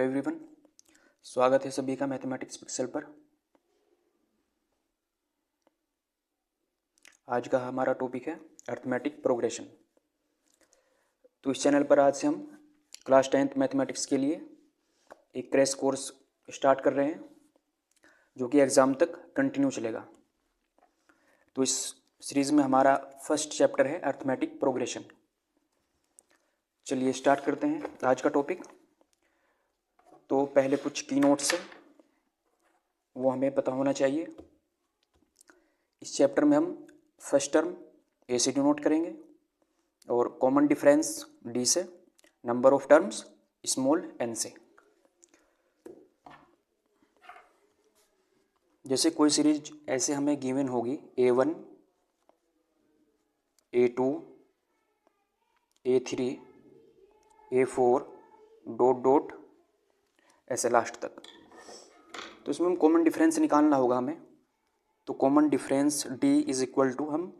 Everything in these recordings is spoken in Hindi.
एवरीवन, स्वागत है सभी का मैथमेटिक्स पिक्सल पर। आज का हमारा टॉपिक है अरिथमेटिक प्रोग्रेशन। तो इस चैनल पर आज से हम क्लास 10th मैथमेटिक्स के लिए एक क्रैश कोर्स स्टार्ट कर रहे हैं जो कि एग्ज़ाम तक कंटिन्यू चलेगा। तो इस सीरीज़ में हमारा फर्स्ट चैप्टर है अरिथमेटिक प्रोग्रेशन। चलिए स्टार्ट करते हैं आज का टॉपिक। तो पहले कुछ की नोट्स है वो हमें पता होना चाहिए। इस चैप्टर में हम फर्स्ट टर्म ए से डिनोट करेंगे और कॉमन डिफरेंस डी से, number of terms small N से। जैसे कोई सीरीज ऐसे हमें गिवन होगी A1, A2, A3, A4 dot dot ऐसे लास्ट तक। तो इसमें हम कॉमन डिफरेंस निकालना होगा हमें। तो common difference D is equal to हम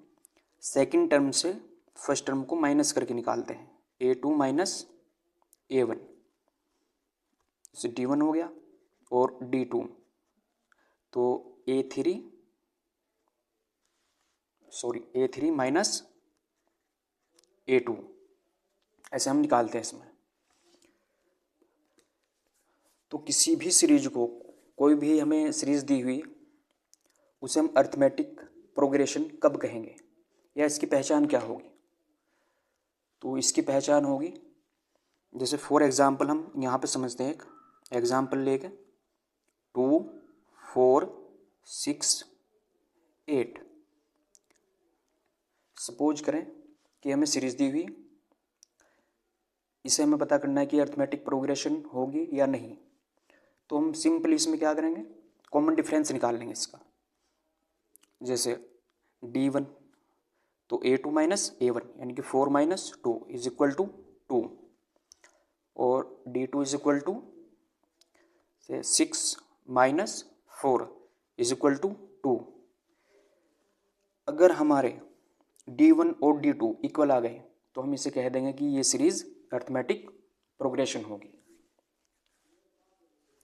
सेकेंड टर्म से फर्स्ट टर्म को माइनस करके निकालते हैं। A2 माइनस A1 से D1 हो गया और D2 तो A3 माइनस A2 ऐसे हम निकालते हैं इसमें। तो किसी भी सीरीज को, कोई भी हमें सीरीज दी हुई, उसे हम अरिथमेटिक प्रोग्रेशन कब कहेंगे या इसकी पहचान क्या होगी? तो इसकी पहचान होगी, जैसे फॉर एग्जांपल हम यहाँ पे समझते हैं, एक एग्जांपल लेके 2, 4, 6, 8 सपोज करें कि हमें सीरीज दी हुई, इसे हमें पता करना है कि अरिथमेटिक प्रोग्रेशन होगी या नहीं। तो हम सिंपली इसमें क्या करेंगे, कॉमन डिफरेंस निकाल लेंगे इसका। जैसे D1 तो A2 माइनस A1 यानी कि 4 माइनस 2 इज इक्वल टू 2 और D2 is equal to 6 minus 4 is equal to 2। अगर हमारे D1 और D2 इक्वल आ गए तो हम इसे कह देंगे कि ये सीरीज अरिथमेटिक प्रोग्रेशन होगी।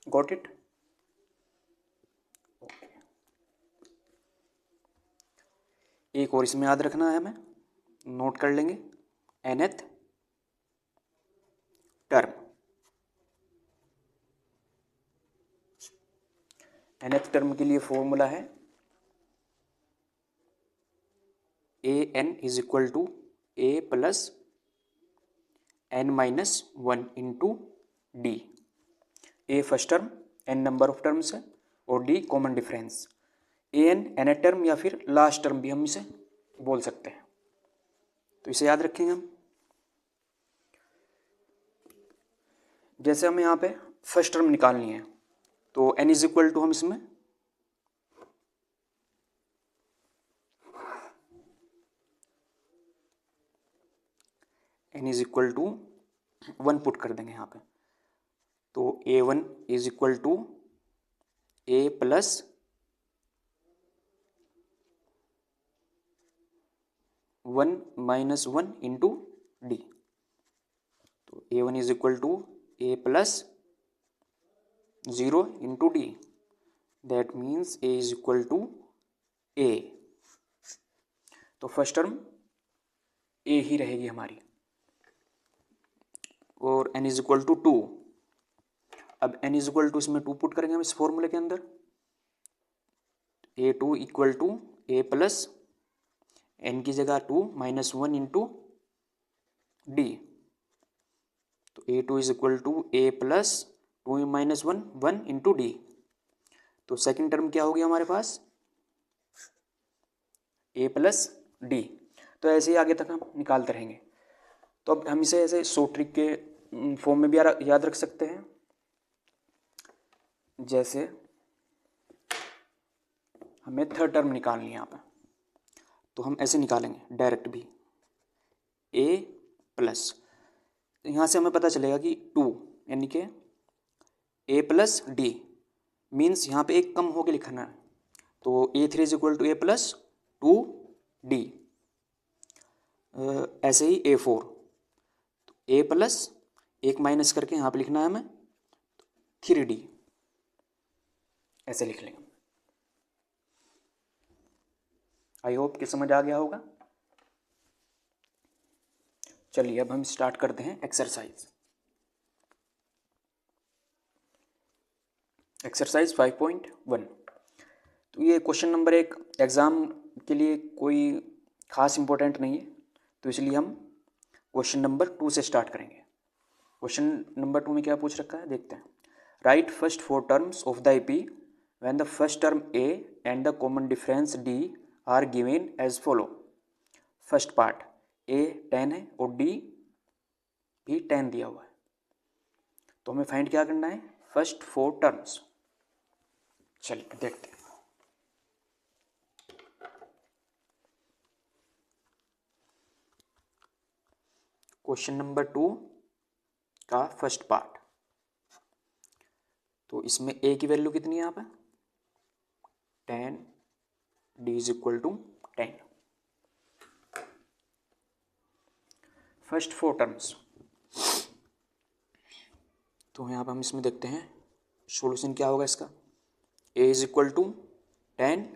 Got it? एक और इसमें याद रखना है, हमें नोट कर लेंगे nth टर्म। nth टर्म के लिए फॉर्मूला है an is equal to a plus n minus 1 into D. A first term, n number of terms है और d common difference. an nth term या फिर लास्ट टर्म भी हम इसे बोल सकते हैं। तो इसे याद रखेंगे हम। जैसे हमें यहाँ पे फर्स्ट टर्म निकालनी है तो n इज इक्वल टू हम इसमें n is equal to 1 put कर देंगे यहाँ पे। तो A1 is equal to A plus 1 minus 1 into D. तो A1 is equal to A plus 0 into D, that means A is equal to A। तो फर्स्ट टर्म A ही रहेगी हमारी और n इज इक्वल टू 2। अब n इज इक्वल टू इसमें 2 पुट करेंगे हम इस फॉर्मूले के अंदर। A2 equal to A plus n की जगह 2 माइनस 1 इंटू डी। तो A2 is equal to A plus 2 minus 1 1 into D. तो सेकेंड टर्म क्या होगी हमारे पास, A प्लस डी। तो ऐसे ही आगे तक हम निकालते रहेंगे। तो अब हम इसे ऐसे शॉर्ट ट्रिक के फॉर्म में भी याद रख सकते हैं। जैसे हमें थर्ड टर्म निकालनी है यहाँ पर, तो हम ऐसे निकालेंगे डायरेक्ट भी A प्लस, तो यहाँ से हमें पता चलेगा कि 2 यानी कि A प्लस डी मीन्स यहाँ पे एक कम होके लिखना है। तो A3 is equal to A plus 2D। ऐसे ही A4 तो A प्लस एक माइनस करके यहाँ पे लिखना है हमें 3D, ऐसे लिख लेंगे। आई होप कि समझ आ गया होगा। चलिए अब हम स्टार्ट करते हैं एक्सरसाइज। एक्सरसाइज 5.1। तो ये क्वेश्चन नंबर 1 एग्ज़ाम के लिए कोई ख़ास इम्पोर्टेंट नहीं है, तो इसलिए हम क्वेश्चन नंबर 2 से स्टार्ट करेंगे। क्वेश्चन नंबर 2 में क्या पूछ रखा है, देखते हैं। Right first 4 terms of the AP when the first term A and the common difference D are given as follow. First part A 10 है और D भी 10 दिया हुआ है, तो हमें फाइंड क्या करना है, फर्स्ट 4 टर्म्स। चलिए देखते हैं। क्वेश्चन नंबर 2 का फर्स्ट पार्ट, तो इसमें A की वैल्यू कितनी है यहाँ पे, 10, D is equal to 10। First 4 terms, तो यहाँ पे हम इसमें देखते हैं सॉल्यूशन क्या होगा इसका। A is equal to 10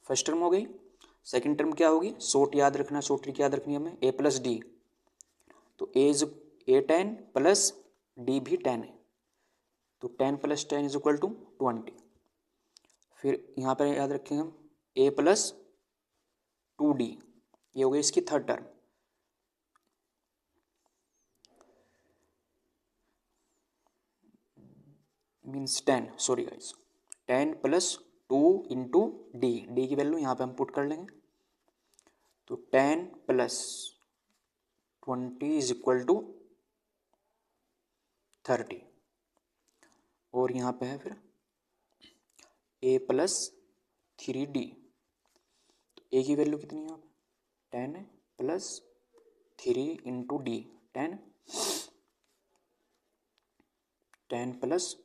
first term हो गई। सेकंड टर्म क्या होगी, शॉर्ट याद रखना, शॉर्ट ट्रिक याद रखनी है हमें, A प्लस D, तो A 10 प्लस D भी 10 है, तो 10 प्लस 10 इज इक्वल टू 20। फिर यहाँ पर याद रखेंगे हम A प्लस 2D, ये हो गई इसकी third term. Means 10, sorry guys, 10 plus 2 into D की वैल्यू यहाँ पे हम पुट कर लेंगे, तो 10 प्लस 20 इज इक्वल टू 30। और यहाँ पे है फिर A प्लस 3D, तो A की वैल्यू कितनी है यहाँ पे, 10 है plus 3 into D, 10 plus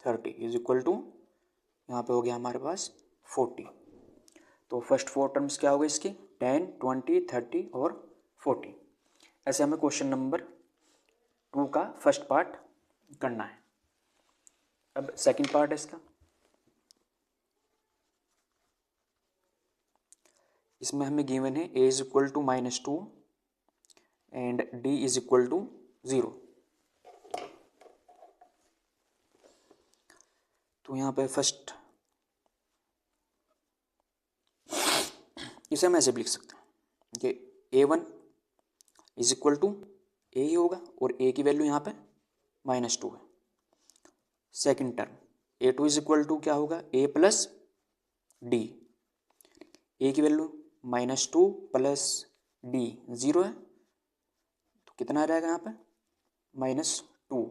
30 is equal to, यहाँ पे हो गया हमारे पास 40। तो फर्स्ट 4 टर्म्स क्या हो गई इसकी, 10, 20, 30 और 40। ऐसे हमें क्वेश्चन नंबर 2 का फर्स्ट पार्ट करना है। अब सेकंड पार्ट है इसका, इसमें हमें गिवन है A is equal to -2 and D is equal to 0। तो यहाँ पे फर्स्ट इसे हम ऐसे भी लिख सकते हैं कि A1 is equal to A ही होगा और A की वैल्यू यहाँ पे -2 है। Second term A2 is equal to क्या होगा, A प्लस D, A की वैल्यू -2 प्लस D 0 है, तो कितना आ जाएगा यहाँ पे, -2।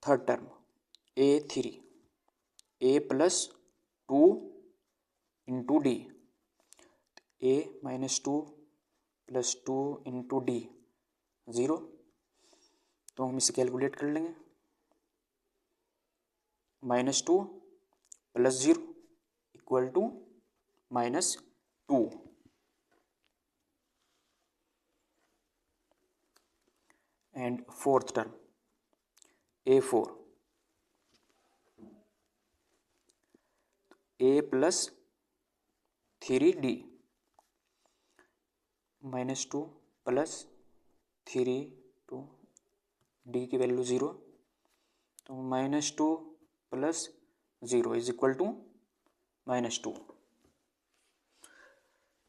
Third term A3, A plus 2 into D, A -2 plus 2 into D 0, तो हम इसे कैलकुलेट कर लेंगे, -2 plus 0 equal to -2। And fourth term A4, A plus 3D, -2 plus 3 to D की वैल्यू 0, तो -2 प्लस 0 इज इक्वल टू -2।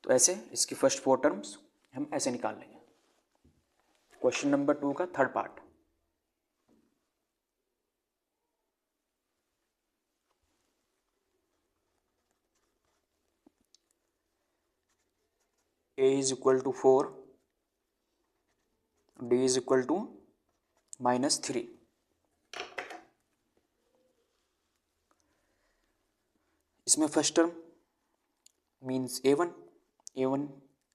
तो ऐसे इसकी फर्स्ट 4 टर्म्स हम ऐसे निकाल लेंगे। क्वेश्चन नंबर 2 का third part, A is equal to 4, D is equal to -3। इसमें first term means A1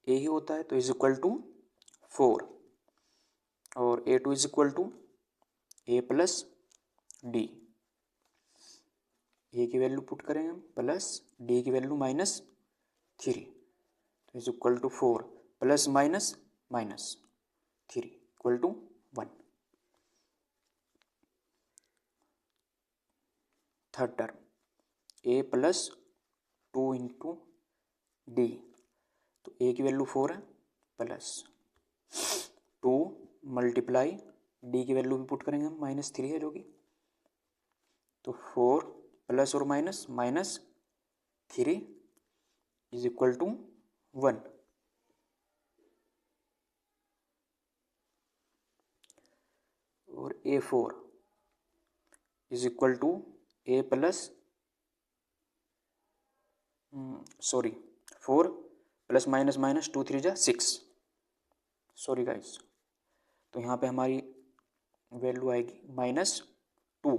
A ही होता है, तो इज इक्वल टू 4, और A2 is equal to A plus D, A की वैल्यू पुट करेंगे हम प्लस D की वैल्यू -3, तो is equal to 4 plus -3 equal to 1। Third term A plus 2 into D, तो ए की वैल्यू 4 है प्लस 2 मल्टीप्लाई डी की वैल्यू भी पुट करेंगे हम -3 है जो कि, तो 4 प्लस और माइनस -3 इज इक्वल टू 1। और A4 is equal to A plus 4 plus minus 2 3 जा 6, सॉरी गाइस, तो यहाँ पे हमारी वैल्यू आएगी -2।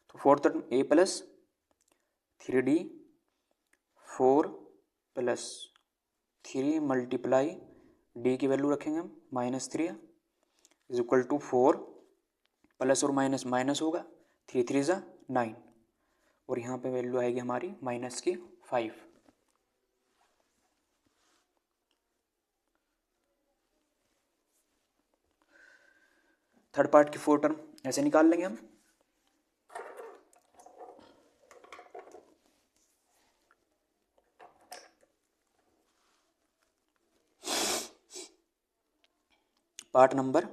तो फोर्थ टर्म ए plus 3D 4 plus 3 multiply d की वैल्यू रखेंगे हम -3 इज इक्वल टू 4 प्लस और माइनस होगा 3 3 जा 9, और यहाँ पे वैल्यू आएगी हमारी -5। थर्ड पार्ट की 4 टर्म ऐसे निकाल लेंगे हम। पार्ट नंबर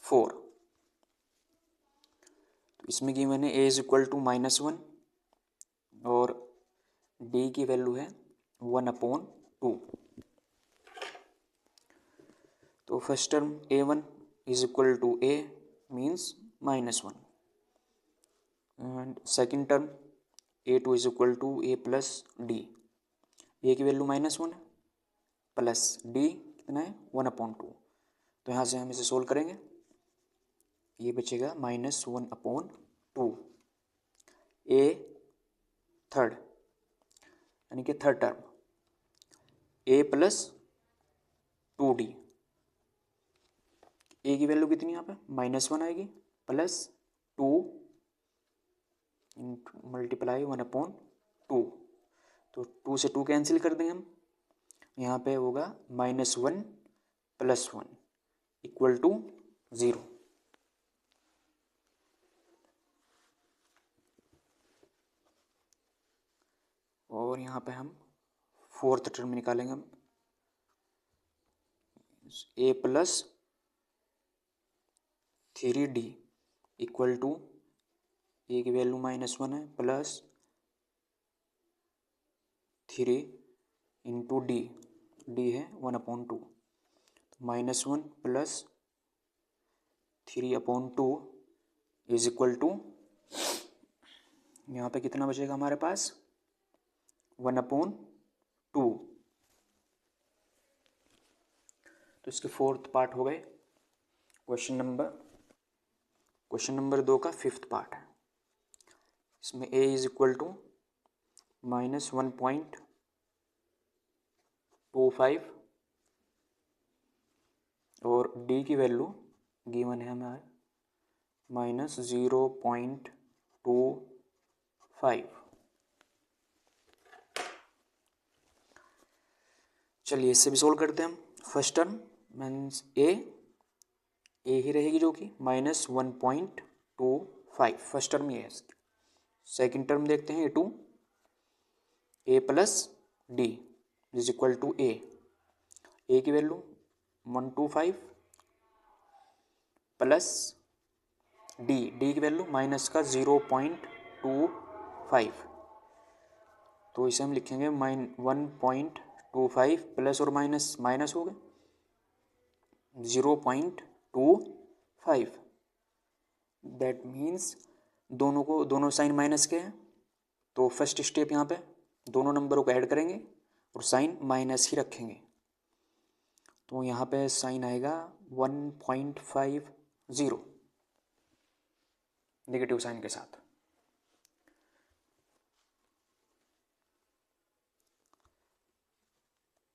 4, तो इसमें कि मैंने ए इज इक्वल टू -1 और डी की वैल्यू है 1/2। तो first term A1 is equal to a means -1, and second term A2 is equal to A plus d, a की वैल्यू -1 है प्लस डी कितना है 1/2, तो यहाँ से हम इसे सोल्व करेंगे, ये बचेगा -1/2। ए थर्ड यानी कि थर्ड टर्म ए प्लस 2D, ए की वैल्यू कितनी यहाँ पे -1 आएगी प्लस 2 मल्टीप्लाई 1/2, तो 2 से 2 कैंसिल कर देंगे हम, यहाँ पे होगा -1 + 1 इक्वल टू 0। और यहाँ पे हम फोर्थ टर्म निकालेंगे हम, ए plus 3D equal to a की वैल्यू -1 है प्लस 3 इंटू डी, डी है 1/2, -1 प्लस 3/2 इज इक्वल टू, यहाँ पे कितना बचेगा हमारे पास 1/2। तो इसके फोर्थ पार्ट हो गए। क्वेश्चन नंबर 2 का फिफ्थ पार्ट है। इसमें a इज इक्वल टू -1.25 और d की वैल्यू गिवन है हमारे -0.25। चलिए इससे भी सोल्व करते हैं हम। फर्स्ट टर्म मीन्स ए ही रहेगी जो कि -1.25, फर्स्ट टर्म ये है इसकी। सेकेंड टर्म देखते हैं A2, a plus d is equal to a की वैल्यू 125 प्लस डी की वैल्यू -0.25, तो इसे हम लिखेंगे 1.25 प्लस और माइनस हो गए 0.25। दैट मीन्स दोनों साइन माइनस के हैं, तो फर्स्ट स्टेप यहाँ पे दोनों नंबरों को ऐड करेंगे और साइन माइनस ही रखेंगे, तो यहाँ पे साइन आएगा 1.50 नेगेटिव साइन के साथ।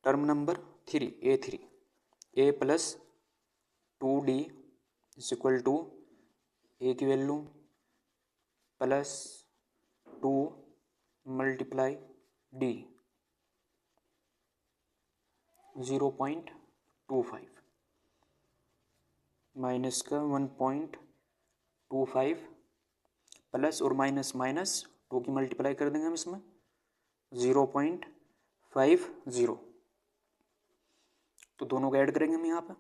Term number 3 A3, a plus 2D is equal to a की value plus 2 multiply d 0.25 minus का 1.25 प्लस और माइनस माइनस 2 की मल्टीप्लाई कर देंगे हम इसमें 0.50, तो दोनों को ऐड करेंगे हम यहाँ पर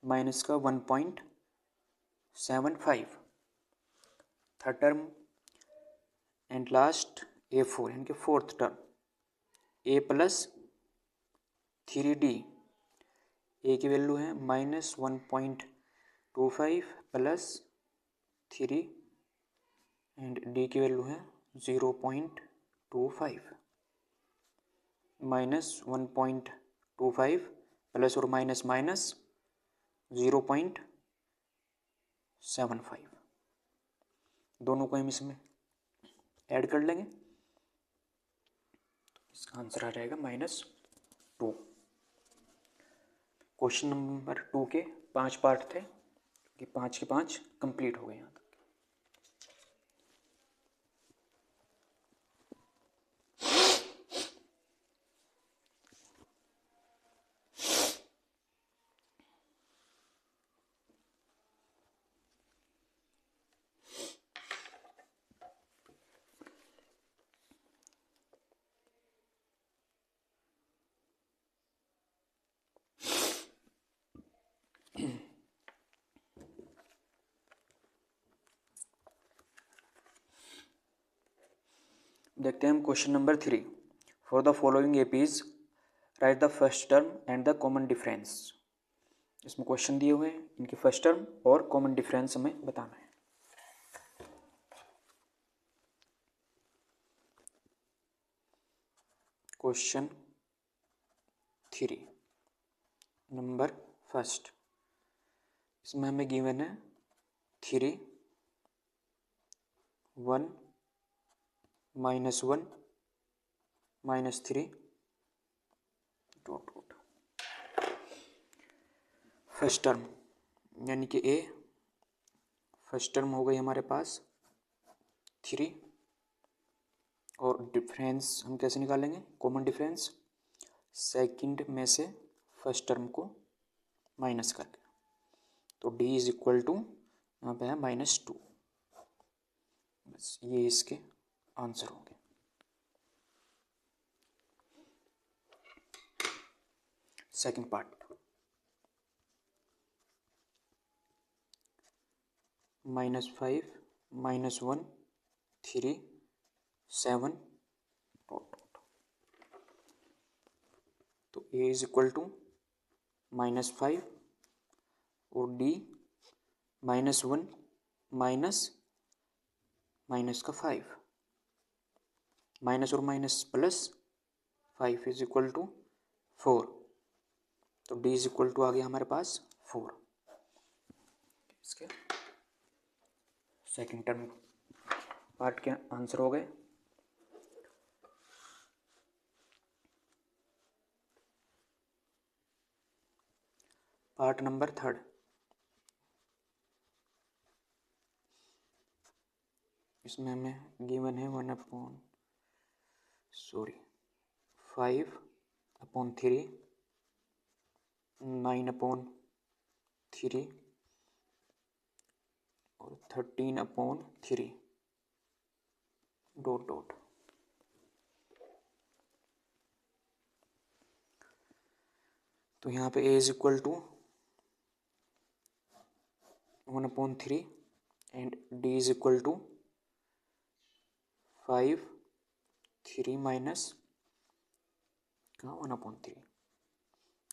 माइनस का 1.75, third term and last A4 यानी कि fourth term A plus 3D, ए की वैल्यू है -1.25 प्लस 3 एंड डी की वैल्यू है 0.25, -1.25 प्लस और माइनस माइनस 0.75, दोनों को हम इसमें ऐड कर लेंगे, इसका आंसर आ जाएगा -2। क्वेश्चन नंबर 2 के 5 पार्ट थे, कि 5 के 5 कंप्लीट हो गए यहाँ तक। देखते हैं हम question number 3। For the following APs right the first term and the common difference. इसमें क्वेश्चन दिए हुए हैं, इनकी फर्स्ट टर्म और कॉमन डिफरेंस हमें बताना है। क्वेश्चन 3 नंबर फर्स्ट, इसमें हमें गिवन है 3, 1, -1, -3 डॉट डॉट। फर्स्ट टर्म यानी कि ए, फर्स्ट टर्म हो गई हमारे पास 3, और डिफरेंस हम कैसे निकालेंगे, कॉमन डिफरेंस सेकंड में से फर्स्ट टर्म को माइनस करके, तो d इज इक्वल टू यहाँ पे है -2। बस ये इसके आंसर होंगे। सेकंड पार्ट, -5, -1, 3, 7 डॉट डॉट, तो a इज इक्वल टू -5 और d -1 माइनस का 5, माइनस और minus plus 5 is equal to 4, तो d इज इक्वल टू आ गया हमारे पास 4। इसके सेकंड टर्म पार्ट के आंसर हो गए। पार्ट नंबर थर्ड, इसमें हमें गिवन है 5/3, 9/3 और 13/3 डॉट डॉट। तो यहाँ पे a is equal to 1/3 and d is equal to 5, 3 minus का 1/3,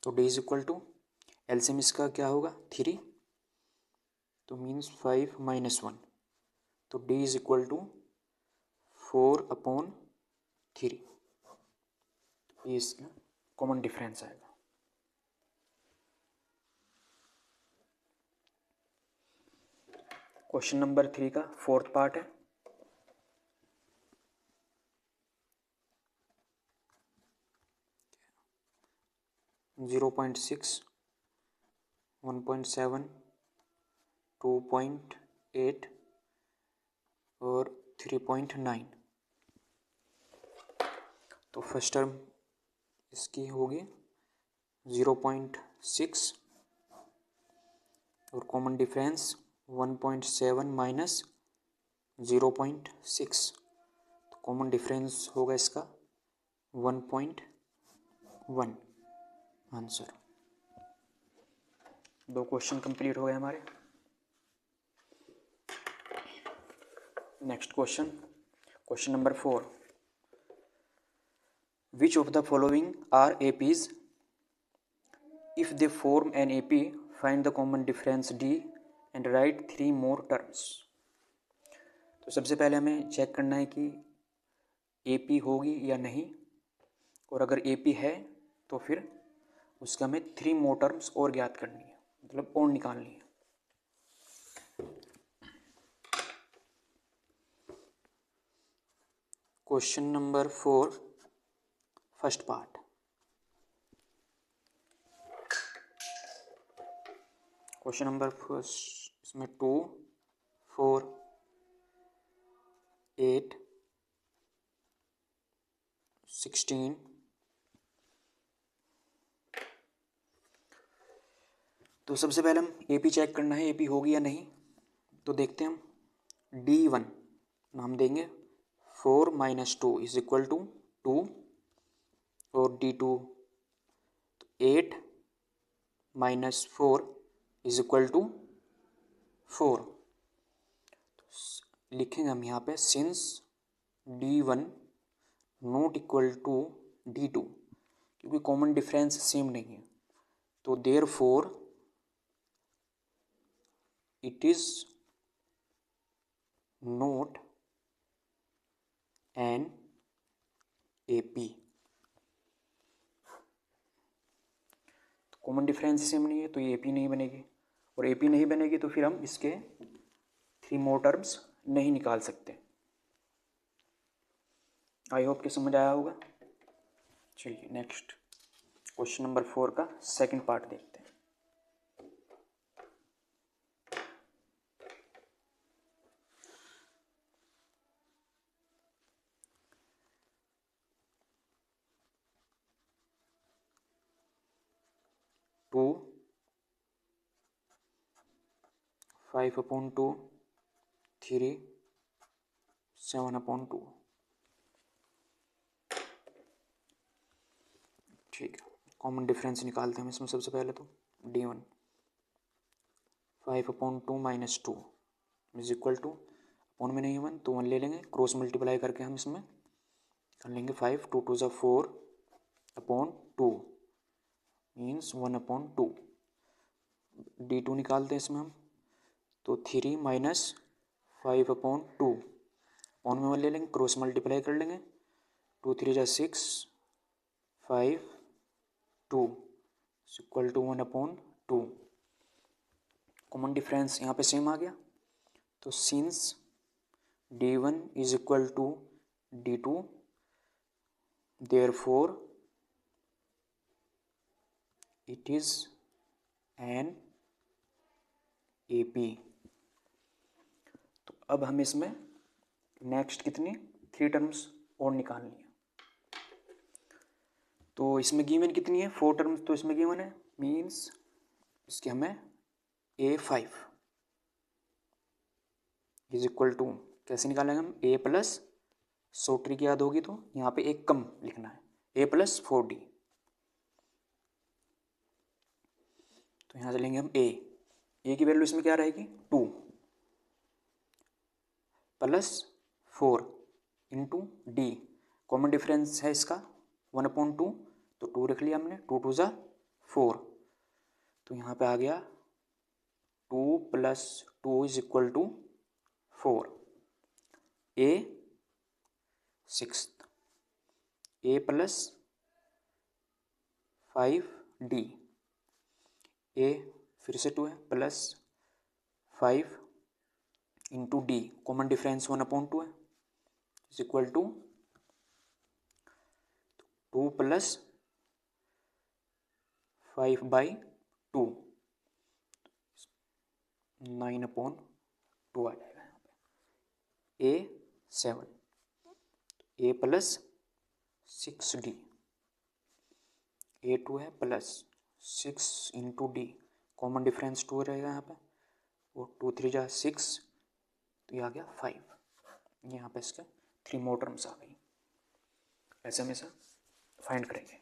तो d is equal to LCM इसका क्या होगा 3, तो मीन्स 5 - 1, तो d इज इक्वल टू 4/3, ये इसका कॉमन डिफरेंस आएगा। क्वेश्चन नंबर 3 का फोर्थ पार्ट है। जीरो 0.6, 1.7, 2.8 और 3.9, तो फर्स्ट टर्म इसकी होगी 0.6 और कॉमन डिफरेंस 1.7 माइनस 0.6, तो कॉमन डिफरेंस होगा इसका 1.1 आंसर। 2 क्वेश्चन कंप्लीट हो गए हमारे। Next question, question number 4, which of the following are APs? If they form an AP find the common difference D and write 3 more terms. तो सबसे पहले हमें चेक करना है कि एपी होगी या नहीं, और अगर एपी है तो फिर उसका हमें 3 मोर टर्म्स और ज्ञात करनी है, मतलब और निकालनी है। Question number 4, first part. Question number first, इसमें 2, 4, 8, 16, तो सबसे पहले हम एपी चेक करना है, एपी होगी या नहीं। तो देखते हैं हम, D1 नाम देंगे 4 - 2 = 2, और D2 8 - 4 = 4। लिखेंगे हम यहाँ पे since D1 not equal to D2, क्योंकि कॉमन डिफरेंस सेम नहीं है, तो therefore it is not an AP. तो कॉमन डिफरेंस सेम नहीं है तो ये एपी नहीं बनेगी, और एपी नहीं बनेगी तो फिर हम इसके 3 मोर टर्म्स नहीं निकाल सकते। आई होप कि समझ आया होगा। चलिए नेक्स्ट, क्वेश्चन नंबर 4 का सेकंड पार्ट देखते हैं। टू 5/2, 3 7/2। ठीक है, कॉमन डिफरेंस निकालते हैं हम इसमें। सबसे पहले तो D1 5/2 - 2 = अपॉन में नहीं 1 तो 1 ले लेंगे, क्रॉस मल्टीप्लाई करके हम इसमें कर लेंगे 5, 2 2 4/2 मीन्स 1/2। D2 निकालते हैं इसमें हम, तो 3 - 5/2 अपॉन में 1 ले लेंगे, क्रॉस मल्टीप्लाई कर लेंगे, 2 3 6 5 2 = 1/2। कॉमन डिफरेंस यहाँ पे सेम आ गया, तो since D1 = D2 therefore it is an AP. तो अब हम इसमें नेक्स्ट कितनी 3 टर्म्स और निकालनी है। तो इसमें गिवन कितनी है 4 टर्म्स, तो इसमें गिवन है, मीन्स इसके हमें A5 = कैसे निकालेंगे हम, A प्लस, सो ट्रिक याद होगी तो यहाँ पे एक कम लिखना है, A + 4D। तो यहाँ से लेंगे हम A की वैल्यू इसमें क्या रहेगी 2 + 4 × D। कॉमन डिफरेंस है इसका 1/2, तो 2 रख लिया हमने, 2 2 4, तो यहाँ पे आ गया 2 + 2 = 4। A 6, A + 5D, A फिर से 2 है, प्लस 5 × D, कॉमन डिफरेंस 1/2 है, = 2 + 5/2 9/2 आ जाएगा यहाँ पे। A7, A + 6D, A2 है प्लस 6 × D, कॉमन डिफरेंस 2 रहेगा यहाँ पे, और 2 3 6, तो ये आ गया 5। यहाँ पे इसके 3 मोर टर्म्स आ गई। ऐसे में से फाइंड करेंगे।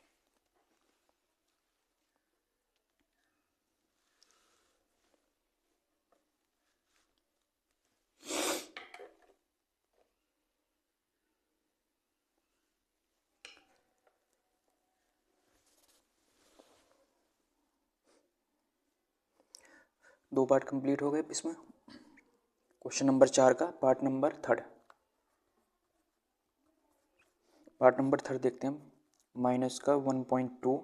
दो पार्ट कंप्लीट हो गए इसमें। क्वेश्चन नंबर 4 का पार्ट नंबर 3। पार्ट नंबर 3 देखते हैं हम। माइनस का 1.2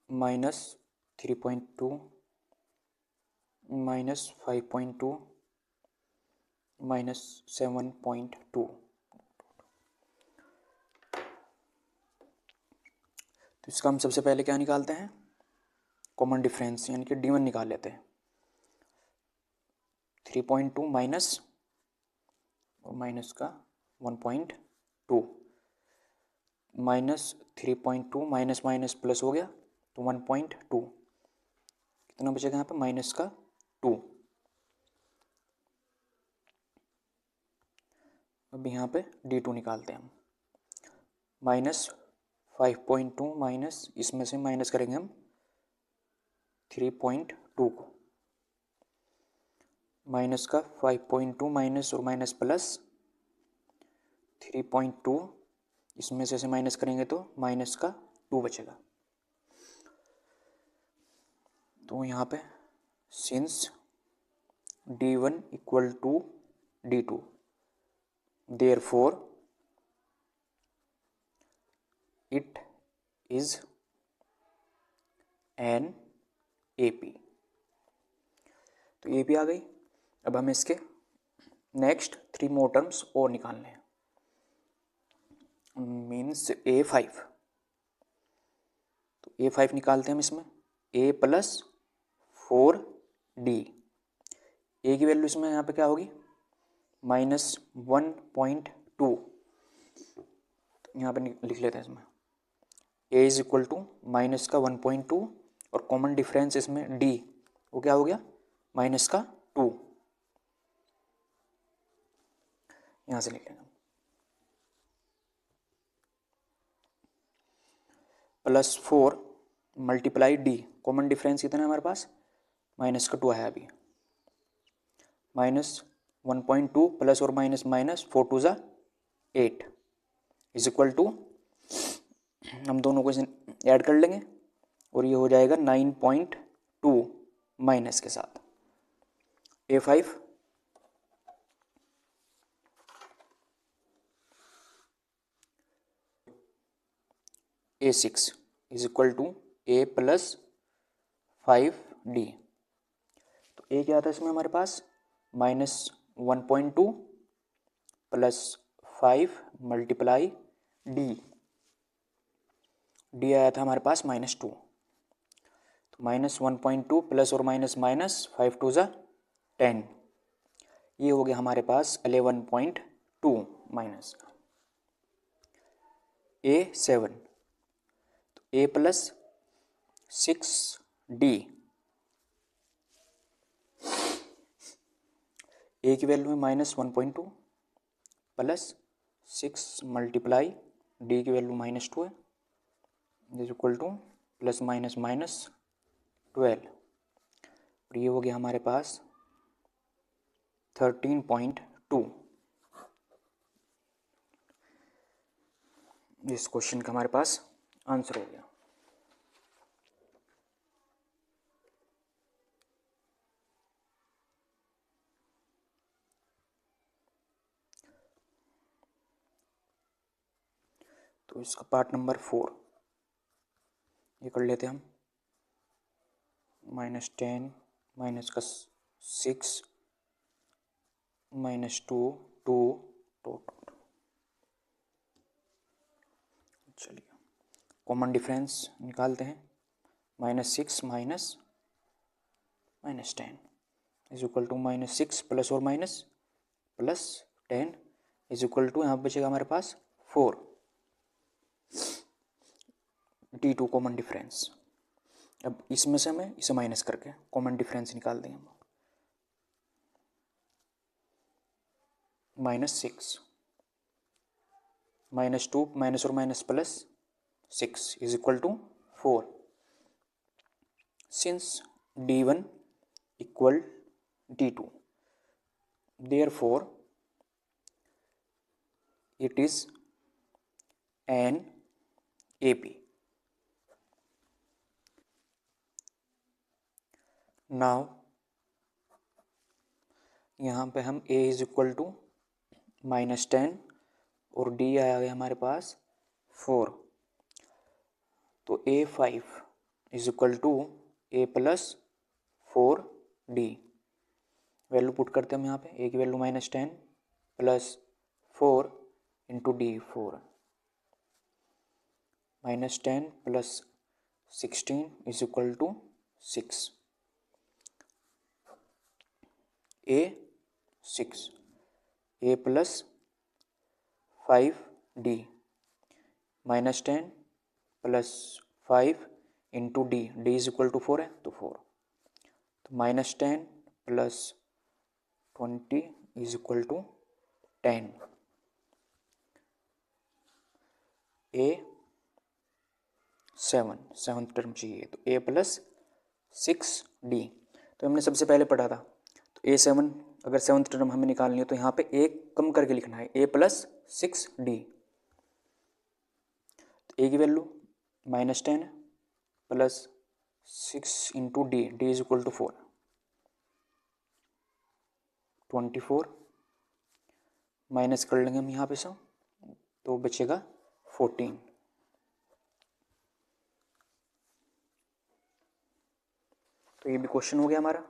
माइनस 3.2 माइनस 5.2 माइनस 7.2। तो इसका हम सबसे पहले क्या निकालते हैं, कॉमन डिफरेंस, यानी कि D1 निकाल लेते हैं। 3.2 माइनस और माइनस का 1.2 माइनस 3.2 माइनस माइनस प्लस हो गया तो 1.2, कितना बचेगा यहाँ पे माइनस का 2। अब यहाँ पे D2 निकालते हैं हम। माइनस 5.2 माइनस इसमें से माइनस करेंगे हम 3.2 को, माइनस का 5.2 माइनस और माइनस प्लस 3.2, इसमें से माइनस करेंगे तो माइनस का 2 बचेगा। तो यहाँ पे since D1 equal to D2 therefore it is an AP। तो AP आ गई। अब हमें इसके नेक्स्ट 3 मोर टर्म्स और निकालने हैं, मीन्स A5। तो A5 निकालते हैं हम इसमें। A प्लस 4D, A की वैल्यू इसमें यहाँ पे क्या होगी माइनस 1.2। यहाँ पे लिख लेते हैं इसमें A is equal to minus का 1.2 और कॉमन डिफरेंस इसमें D वो क्या हो गया माइनस का 2। यहाँ से लिख लेंगे plus 4 multiply D, common difference कितना है हमारे पास माइनस का 2 है अभी, माइनस 1.2 प्लस और माइनस माइनस 4 2 ज़ा 8 इज इक्वल टू, हम दोनों को ऐड कर लेंगे और ये हो जाएगा 9.2 माइनस के साथ। A5 A6 is equal to A plus 5D। तो A क्या था इसमें हमारे पास माइनस 1.2 प्लस 5 मल्टीप्लाई D आया था हमारे पास माइनस 2। तो माइनस 1.2 प्लस और माइनस माइनस 5 2 ज़ा 10, ये हो गया हमारे पास 11.2 माइनस A7। तो A प्लस 6D, A की वैल्यू है माइनस 1.2 प्लस 6 मल्टीप्लाई D की वैल्यू माइनस 2 है is equal two plus minus minus 12, और ये हो गया हमारे पास 13.2। इस क्वेश्चन का हमारे पास आंसर हो गया। तो इसका पार्ट नंबर 4 ये कर लेते हैं हम। माइनस 10 माइनस का 6 माइनस 2 2 2। चलिए कॉमन डिफरेंस निकालते हैं। Minus 6 minus minus 10 is equal to minus 6 plus और minus plus 10 is equal to, यहाँ बचेगा हमारे पास 4। D2 common difference. अब इसमें से हमें इसे माइनस करके कॉमन डिफरेंस निकाल देंगे हम। -6, -2 माइनस और minus plus 6 is equal to 4. Since D1 equal D2, therefore it is an AP. Now यहाँ पे हम A इज इक्वल टू -10 और D आया गया हमारे पास 4, तो A5 is equal to A plus 4D. Value put करते हैं हम यहाँ पे. A की value -10 plus 4 into D 4, -10 plus 16 is equal to 6. A6, A plus 5D, -10 plus 5 into D, D is equal to 4 है तो 4, तो -10 plus 20 is equal to 10. Seventh term चाहिए तो A प्लस 6D. तो हमने सबसे पहले पढ़ा था, तो A7 अगर सेवन्थ टर्म हमें निकालनी है तो यहाँ पे A कम करके लिखना है, A प्लस 6D. तो A की value -10 plus 6 into D, D is equal to 4, 24 minus कर लेंगे हम यहाँ पे सब, तो बचेगा 14. तो ये भी क्वेश्चन हो गया हमारा.